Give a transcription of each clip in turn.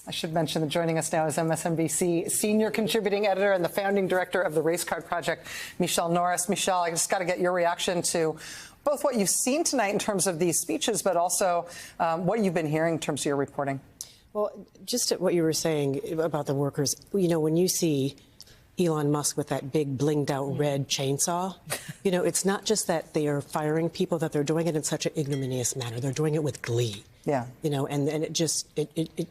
I should mention that joining us now is MSNBC senior contributing editor and the founding director of the Race Card Project, Michelle Norris. Michelle, I just got to get your reaction to both what you've seen tonight in terms of these speeches, but also what you've been hearing in terms of your reporting. Well, just what you were saying about the workers, you know, when you see Elon Musk with that big blinged out red chainsaw, you know, it's not just that they are firing people, that they're doing it in such an ignominious manner. They're doing it with glee. Yeah. You know, and it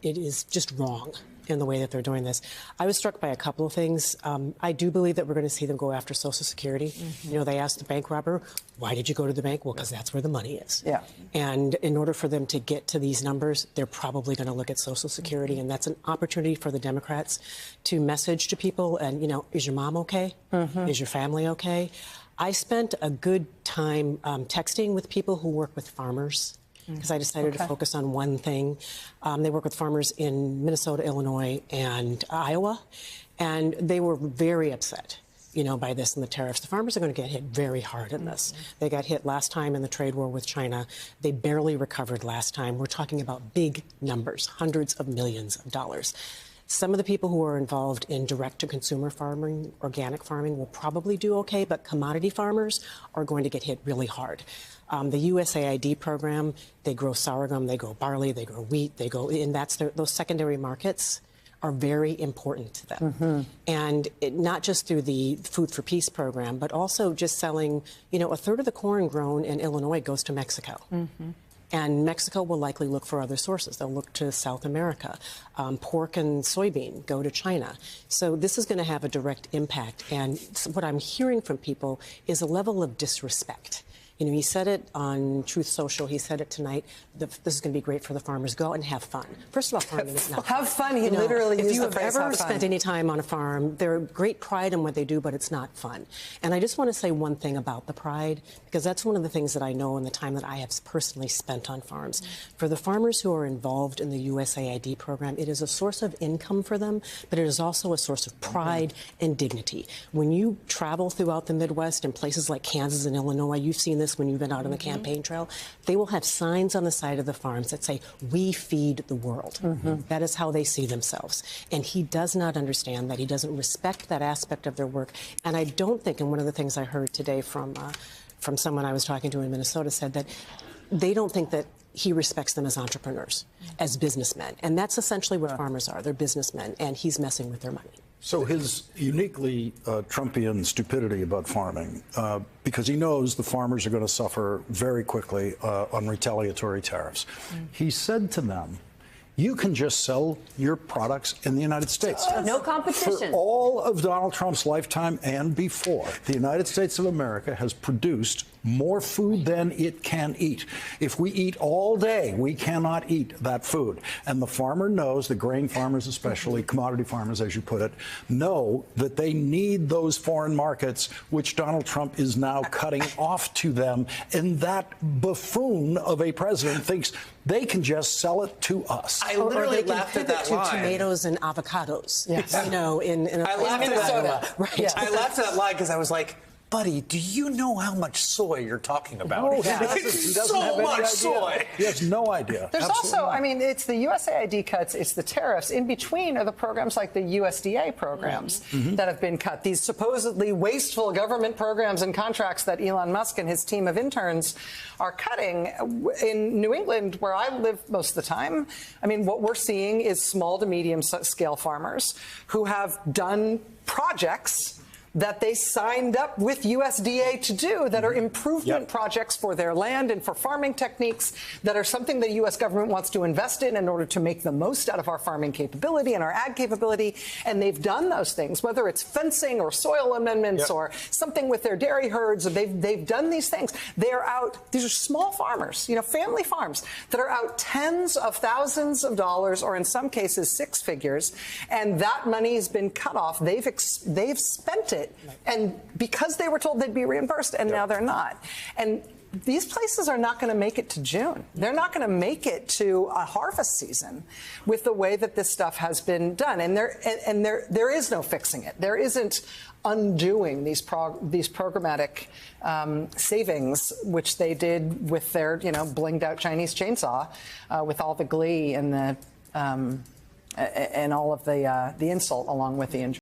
is just wrong in the way that they're doing this. I was struck by a couple of things. I do believe that we're going to see them go after Social Security. You know, they asked the bank robber, why did you go to the bank? Well, because that's where the money is. Yeah. And in order for them to get to these numbers, they're probably going to look at Social Security. And that's an opportunity for the Democrats to message to people. And, you know, is your mom okay? Is your family okay? I spent a good time texting with people who work with farmers, because I decided to focus on one thing. They work with farmers in Minnesota, Illinois, and Iowa, and they were very upset, you know, by this and the tariffs. The farmers are going to get hit very hard in this. They got hit last time in the trade war with China. They barely recovered last time. We're talking about big numbers, hundreds of millions of dollars. Some of the people who are involved in direct-to-consumer farming, organic farming, will probably do okay, but commodity farmers are going to get hit really hard. The USAID program, they grow sorghum, they grow barley, they grow wheat, and those secondary markets are very important to them. And not just through the Food for Peace program, but also just selling, you know, a third of the corn grown in Illinois goes to Mexico. And Mexico will likely look for other sources. They'll look to South America. Pork and soybean go to China. So this is going to have a direct impact. And what I'm hearing from people is a level of disrespect. You know, he said it on Truth Social. He said it tonight. This is going to be great for the farmers. Go out and have fun. First of all, farming is not fun. Have fun. He literally used the phrase, have fun. If you have ever spent any time on a farm, there's great pride in what they do, but it's not fun. And I just want to say one thing about the pride, because that's one of the things that I know in the time that I have personally spent on farms. For the farmers who are involved in the USAID program, it is a source of income for them, but it is also a source of pride and dignity. When you travel throughout the Midwest and places like Kansas and Illinois, you've seen this when you've been out on the campaign trail, they will have signs on the side of the farms that say, we feed the world. That is how they see themselves. And he does not understand that. He doesn't respect that aspect of their work. And I don't think, and one of the things I heard today from someone I was talking to in Minnesota said that they don't think that he respects them as entrepreneurs, as businessmen. And that's essentially what farmers are. They're businessmen, and he's messing with their money. So his uniquely Trumpian stupidity about farming, because he knows the farmers are going to suffer very quickly on retaliatory tariffs. He said to them, you can just sell your products in the United States. No competition. For all of Donald Trump's lifetime and before, the United States of America has produced more food than it can eat. If we eat all day, we cannot eat that food. And the farmer knows, the grain farmers especially, commodity farmers, as you put it, know that they need those foreign markets, which Donald Trump is now cutting off to them. And that buffoon of a president thinks they can just sell it to us. I literally laughed at that line. Tomatoes and avocados. Yes. You know, in Minnesota. Right. Yeah. I laughed at that line because I was like, buddy, do you know how much soy you're talking about? Oh, it's so much soy. He has no idea. There's also, I mean, it's the USAID cuts, it's the tariffs. In between are the programs like the USDA programs that have been cut. These supposedly wasteful government programs and contracts that Elon Musk and his team of interns are cutting. In New England, where I live most of the time, I mean, what we're seeing is small to medium scale farmers who have done projects that they signed up with USDA to do that are improvement projects for their land and for farming techniques that are something the U.S. government wants to invest in order to make the most out of our farming capability and our ag capability. And they've done those things, whether it's fencing or soil amendments or something with their dairy herds. They've done these things. They're out. These are small farmers, you know, family farms that are out tens of thousands of dollars, or in some cases six figures. And that money has been cut off. They've spent it. And because they were told they'd be reimbursed, and now they're not. And these places are not going to make it to June. They're not going to make it to a harvest season with the way that this stuff has been done. And there is no fixing it. There isn't undoing these programmatic savings, which they did with their, you know, blinged out Chinese chainsaw, with all the glee and the and all of the insult along with the injury.